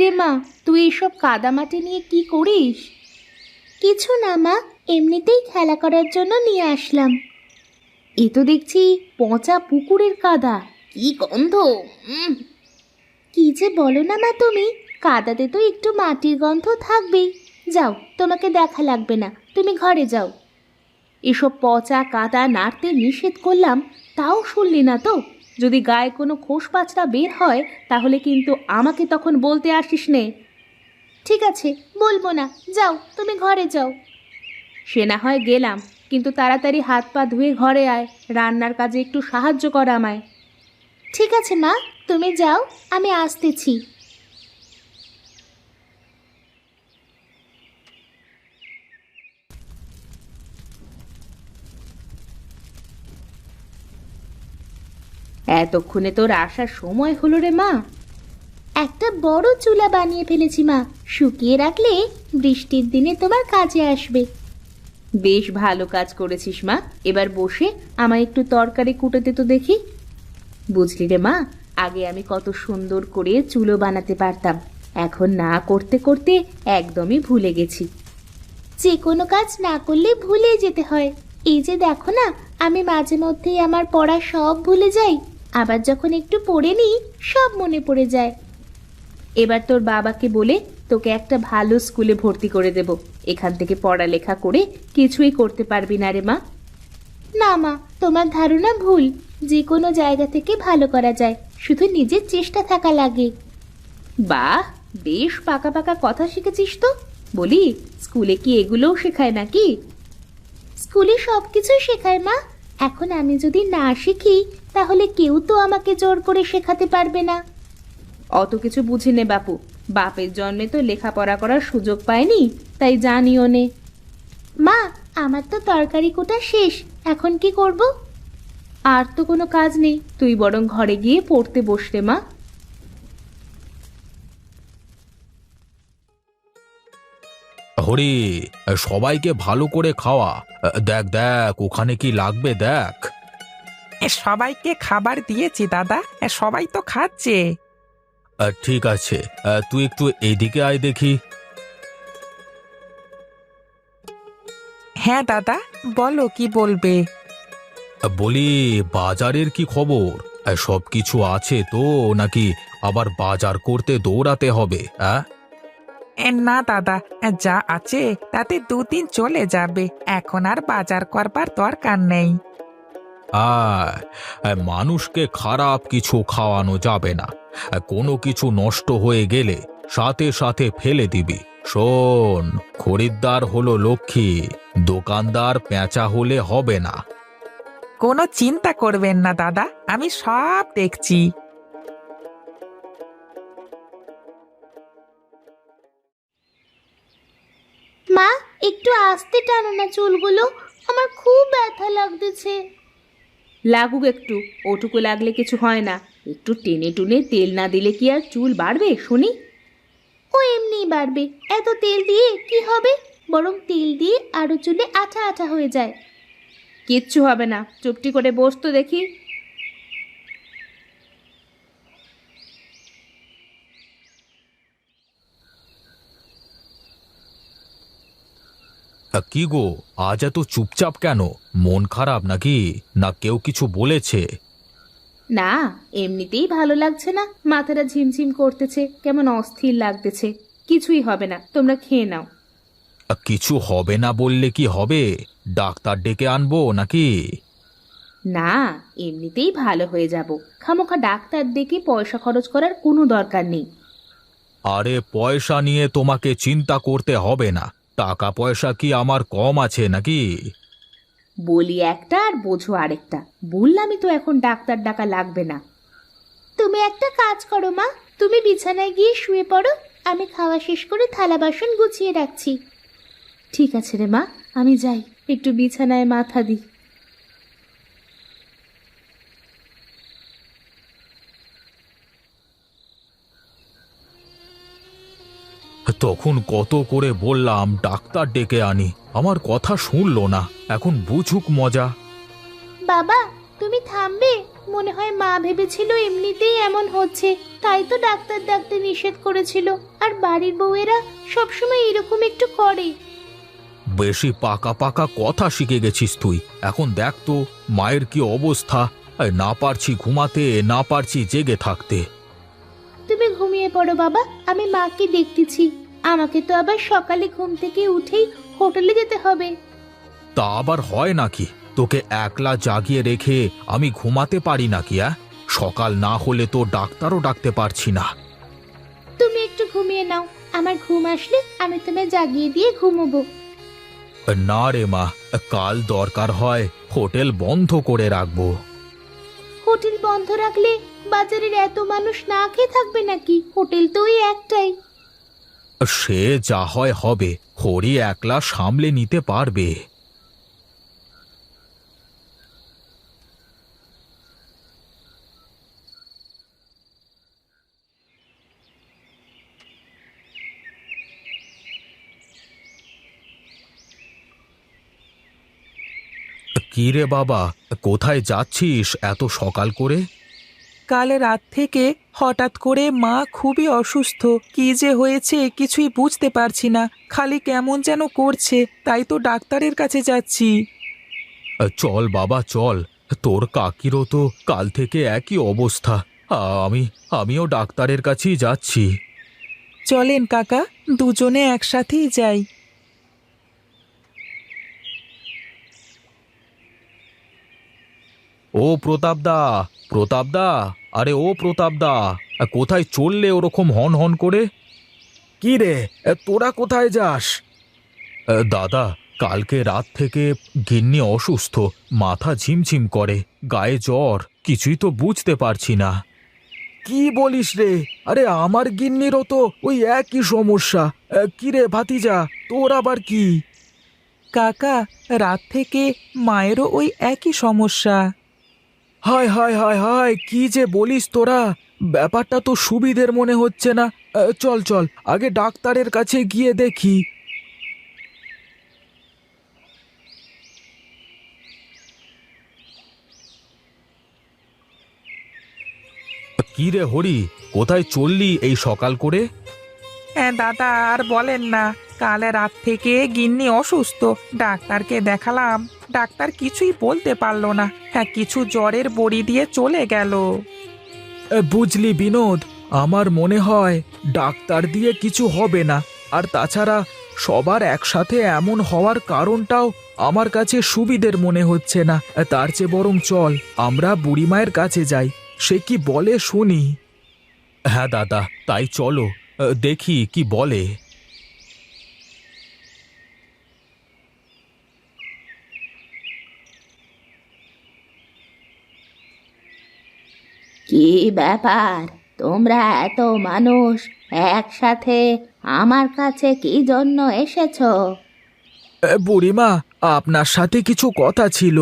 রে মা, তুই এসব কাদামাটি নিয়ে কি করিস? কিছু না মা, এমনিতেই খেলা করার জন্য নিয়ে আসলাম। এ তো দেখছি পচা পুকুরের কাদা, কি গন্ধ! কি যে বলো না মা তুমি, কাদাতে তো একটু মাটির গন্ধ থাকবেই। যাও, তোমাকে দেখা লাগবে না, তুমি ঘরে যাও। এসব পচা কাদা নাড়তে নিষেধ করলাম, তাও শুনলি না তো। যদি গায়ে কোনো খোস পাচড়া বের হয় তাহলে কিন্তু আমাকে তখন বলতে আসিস নে। ঠিক আছে, বলবো না, যাও তুমি ঘরে যাও। সে না হয় গেলাম, কিন্তু তাড়াতাড়ি হাত পা ধুয়ে ঘরে আয়, রান্নার কাজে একটু সাহায্য কর আমায়। ঠিক আছে মা, তুমি যাও, আমি আসতেছি। এতক্ষণে তোর আসার সময় হলো রে মা। একটা বড় চুলা বানিয়ে ফেলেছি মা, শুকিয়ে রাখলে বৃষ্টির দিনে তোমার কাজে আসবে। বেশ ভালো কাজ করেছিস মা। এবার বসে আমায় একটু তরকারি কুটোতে তো দেখি। বুঝলি রে মা, আগে আমি কত সুন্দর করে চুলো বানাতে পারতাম, এখন না করতে করতে একদমই ভুলে গেছি। যে কোনো কাজ না করলে ভুলে যেতে হয়। এই যে দেখো না, আমি মাঝে মধ্যেই আমার পড়া সব ভুলে যাই, আবার যখন একটু পড়ে নিই সব মনে পড়ে যায়। এবার তোর বাবাকে বলে তোকে একটা ভালো স্কুলে ভর্তি করে দেব। এখান থেকে পড়ালেখা করে কিছুই করতে পারবি না রে মা। না মা, তোমার ধারণা ভুল। যে কোনো জায়গা থেকে ভালো করা যায়, শুধু নিজের চেষ্টা থাকা লাগে। বাহ, বেশ পাকা পাকা কথা শিখেছিস তো। বলি, স্কুলে কি এগুলোও শেখায় নাকি? স্কুলে সব কিছুই শেখায় মা। এখন আমি যদি না শিখি তাহলে কেউ তো আমাকে জোর করে শেখাতে পারবে না। অত কিছু বুঝি নে বাপু, বাপের জন্মে তো লেখাপড়া করার সুযোগ পায়নি, তাই জানিও নে। মা, আমার তো তরকারি কোটা শেষ, এখন কি করব? আর তো কোনো কাজ নেই, তুই বরং ঘরে গিয়ে পড়তে বসরে মা। হরি, সবাইকে ভালো করে খাওয়া। দেখ দেখ, ওখানে কি লাগবে দেখ। সবাইকে খাবার দিয়েছি দাদা, সবাই তো খাচ্ছে। ঠিক আছে, তুই একটু এইদিকে আয় দেখি। হ্যাঁ দাদা, বলো কি বলবে। বলি, বাজারের কি খবর? সব কিছু আছে তো, নাকি আবার বাজার করতে দৌড়াতে হবে? না দাদা, যা আছে তাতে দুদিন চলে যাবে, এখন আর বাজার করবার দরকার নেই। মানুষকে খারাপ কিছু খাওয়ানো যাবে না। কোনো কিছু নষ্ট হয়ে গেলে সাথে সাথে ফেলে দিবি। শোন, খরিদ্দার হলো লক্ষ্মী, দোকানদার পেঁচা হলে হবে না। কোনো চিন্তা করবেন না দাদা, আমি সব দেখছি। মা, একটু আস্তে টানো না চুলগুলো, আমার খুব ব্যথা লাগতেছে। লাগুক একটু, ওটুকু লাগলে কিছু হয় না। একটু টেনে টুনে তেল না দিলে কি আর চুল বাড়বে শুনি? ও এমনিই বাড়বে, এত তেল দিয়ে কি হবে? বরং তেল দিয়ে আরো চুলে আঠা আঠা হয়ে যায়। কিচ্ছু হবে না, চুপটি করে বস তো দেখি। কি গো, আজ এত চুপচাপ কেন? মন খারাপ নাকি? না কেউ কিছু বলেছে? না, এমনিতেই ভালো লাগছে না, মাথাটা ঝিমঝিম করতেছে, কেমন অস্থির লাগতেছে। কিছুই হবে না, তোমরা খেয়ে নাও। কিছু হবে না বললে কি হবে? ডাক্তার ডেকে আনবো নাকি? না, এমনিতেই ভালো হয়ে যাব। খামোখা ডাক্তার ডেকে পয়সা খরচ করার কোনো দরকার নেই। আরে, পয়সা নিয়ে তোমাকে চিন্তা করতে হবে না। টাকা পয়সা কি আমার কম আছে নাকি? বলি একটা আর বোঝো আরেকটা। বললামই তো এখন ডাক্তার ডাকা লাগবে না। তুমি একটা কাজ করো মা, তুমি বিছানায় গিয়ে শুয়ে পড়ো, আমি খাওয়া শেষ করে থালা বাসন গুছিয়ে রাখছি। ঠিক আছে রে মা, আমি যাই, একটু বিছানায় মাথা দিই। তখন কত করে বললাম ডাক্তার ডেকে আনি, আমার কথা শুনলো না। এখন বুঝুক মজা। বাবা, তুমি থামবে? মনে হয় মা ভেবেছিল এমনিতেই এমন হচ্ছে, তাই তো ডাক্তার ডাকতে নিষেধ করেছিল। আর বাড়ির বউয়েরা সবসময় এরকম একটু করে। বেশি পাকা পাকা কথা শিখে গেছিস তুই। এখন দেখ তো মায়ের কি অবস্থা। না পারছি ঘুমাতে, না পারছি জেগে থাকতে। তুমি ঘুমিয়ে পড়ো বাবা, আমি মাকে দেখতেছি। আমাকে তো আবার সকালে ঘুম থেকে উঠেই হোটেলে যেতে হবে। তা আবার হয় নাকি? তোকে একলা জাগিয়ে রেখে আমি ঘুমাতে পারি নাকি? সকাল না হলে তো ডাক্তারও ডাকতে পারছি না। তুমি একটু ঘুমিয়ে নাও, আমার ঘুম আসলে আমি তোমায় জাগিয়ে দিয়ে ঘুমোবো। না রে মা, কাল দরকার হয় হোটেল বন্ধ করে রাখবো। হোটেল বন্ধ রাখলে বাজারের এত মানুষ না খেয়ে থাকবে নাকি? হোটেল তো ওই একটাই। সে যা হয় হবে, হরি একলা সামলে নিতে পারবে। কি রে বাবা, কোথায় যাচ্ছিস এত সকাল করে? কাল রাত থেকে হঠাৎ করে মা খুবই অসুস্থ। কি যে হয়েছে কিছুই বুঝতে পারছি না, খালি কেমন যেন করছে, তাই তো ডাক্তারের কাছে যাচ্ছি। চল বাবা চল, তোর কাকিরও তো কাল থেকে একই অবস্থা। আমিও ডাক্তারের কাছেই যাচ্ছি। চলেন কাকা, দুজনে একসাথেই যাই। ও প্রতাপদা, প্রতাপদা, আরে ও প্রতাপদা, কোথায় চললে ওরকম হন হন করে? কি রে, তোরা কোথায় যাস? দাদা, কালকে রাত থেকে গিন্নি অসুস্থ, মাথা ঝিমঝিম করে, গায়ে জ্বর, কিছুই তো বুঝতে পারছি না। কি বলিস রে? আরে আমার গিন্নিরও তো ওই একই সমস্যা। কি রে ভাতিজা, তোর আবার কি? কাকা, রাত থেকে মায়েরও ওই একই সমস্যা। হায় হায় হায় হায়, কি যে বলিস তোরা! ব্যাপারটা তো সুবিধের মনে হচ্ছে না। চল চল, আগে ডাক্তারের কাছে গিয়ে দেখি। কি রে হরি, কোথায় চললি এই সকাল করে? হ্যাঁ দাদা, আর বলেন না, কাল রাত থেকে গিন্নি অসুস্থ। ডাক্তারকে দেখালাম, ডাক্তার কিছুই বলতে পারলো না। হ্যাঁ, কিছু জ্বরের বড়ি দিয়ে চলে গেল। বুঝলি বিনোদ, আমার মনে হয় ডাক্তার দিয়ে কিছু হবে না। আর তাছাড়া সবার একসাথে এমন হওয়ার কারণটাও আমার কাছে সুবিধের মনে হচ্ছে না। তার চেয়ে বরং চল আমরা বুড়িমায়ের কাছে যাই, সে কি বলে শুনি। হ্যাঁ দাদা, তাই চলো, দেখি কি বলে। কি ব্যাপার, তোমরা এত মানুষ একসাথে আমার কাছে কি জন্য এসেছো? বুড়িমা, আপনার সাথে কিছু কথা ছিল।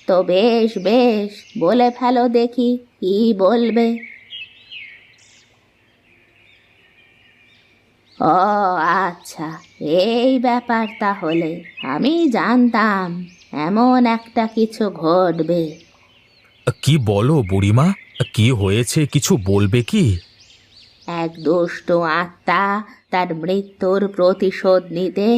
তো বেশ বেশ, বলে ফেলো দেখি, কি বলবে? ও আচ্ছা, এই ব্যাপার তাহলে। আমি জানতাম এমন একটা কিছু ঘটবে। কি বলো বুড়িমা, কি হয়েছে কিছু বলবে কি? এক দুষ্ট আত্মা তার মৃত্যুর প্রতিশোধ নিতে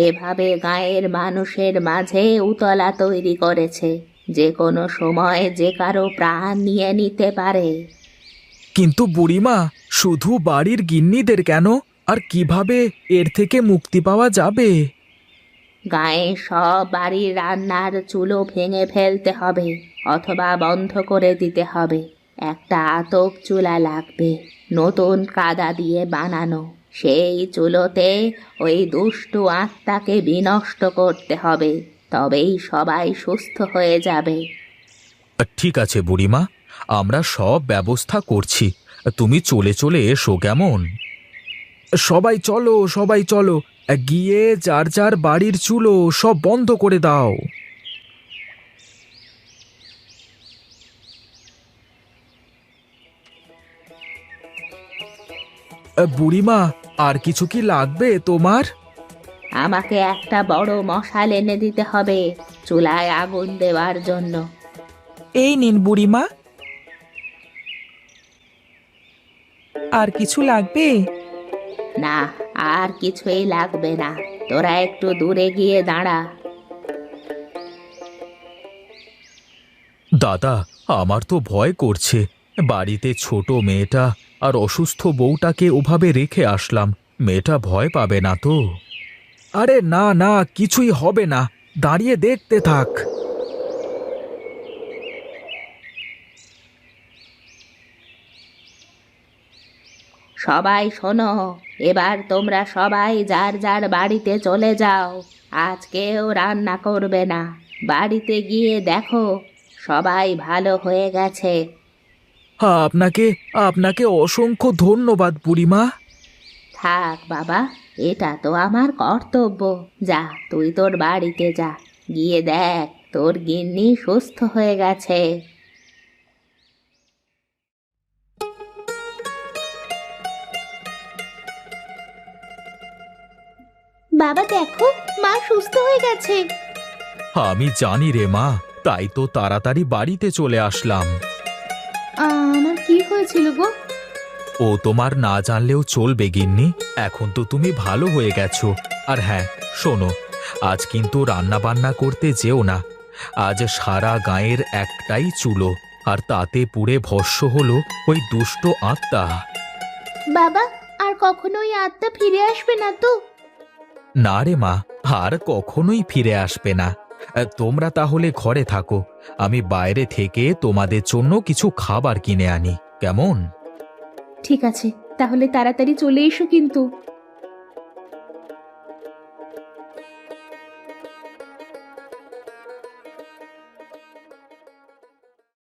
এভাবে গায়ের মানুষের মাঝে উতলা তৈরি করেছে, যে কোনো সময় যে কারো প্রাণ নিয়ে নিতে পারে। কিন্তু বুড়িমা, শুধু বাড়ির গিন্নিদের কেন? আর কিভাবে এর থেকে মুক্তি পাওয়া যাবে? গায়ে সব বাড়ির রান্নার চুলো ভেঙে ফেলতে হবে, অথবা বন্ধ করে দিতে হবে। একটা আতপ চুলা লাগবে, নতুন কাদা দিয়ে বানানো। সেই চুলোতে ওই দুষ্টু আত্মাকে বিনষ্ট করতে হবে, তবেই সবাই সুস্থ হয়ে যাবে। ঠিক আছে বুড়িমা, আমরা সব ব্যবস্থা করছি, তুমি চলে চলে এসো কেমন? সবাই চলো, সবাই চলো, গিয়ে যার যার বাড়ির চুলো সব বন্ধ করে দাও। বুড়িমা, আর কিছু কি লাগবে তোমার? আমাকে একটা বড় মশাল এনে দিতে হবে চুলায় আগুন দেওয়ার জন্য। এই নিন বুড়িমা। আর কিছু লাগবে? না, আর কিছুই লাগবে না, তোরা একটু দূরে গিয়ে দাঁড়া। দাদা, আমার তো ভয় করছে। বাড়িতে ছোট মেয়েটা আর অসুস্থ বউটাকে ওভাবে রেখে আসলাম। মেয়েটা ভয় পাবে না তো? আরে না না, কিছুই হবে না, দাঁড়িয়ে দেখতে থাক। সবাই শোনো, এবার তোমরা সবাই যার যার বাড়িতে চলে যাও। আজ কেউ রান্না করবে না। বাড়িতে গিয়ে দেখো সবাই ভালো হয়ে গেছে। আপনাকে আপনাকে অসংখ্য ধন্যবাদ বুড়িমা। থাক বাবা, এটা তো আমার কর্তব্য। যা, তুই তোর বাড়িতে যা, গিয়ে দেখ তোর গিন্নি সুস্থ হয়ে গেছে। বাবা দেখো, মা সুস্থ হয়ে গেছে। আমি জানি রে মা, তাই তো তাড়াতাড়ি বাড়িতে চলে আসলাম। আমার কি হয়েছিল গো? ও তোমার না জানলেও চলবে গিন্নি, এখন তো তুমি ভালো হয়ে গেছো। আর হ্যাঁ শোনো, আজ কিন্তু রান্না বান্না করতে যেও না। আজ সারা গাঁয়ের একটাই চুলো, আর তাতে পুড়ে ভস্য হলো ওই দুষ্ট আত্মা। বাবা, আর কখনো ওই আত্মা ফিরে আসবে না তো? না রে মা, আর কখনোই ফিরে আসবে না। তোমরা তাহলে ঘরে থাকো, আমি বাইরে থেকে তোমাদের জন্য কিছু খাবার কিনে আনি, কেমন? ঠিক আছে, তাহলে তাড়াতাড়ি চলে এসো কিন্তু।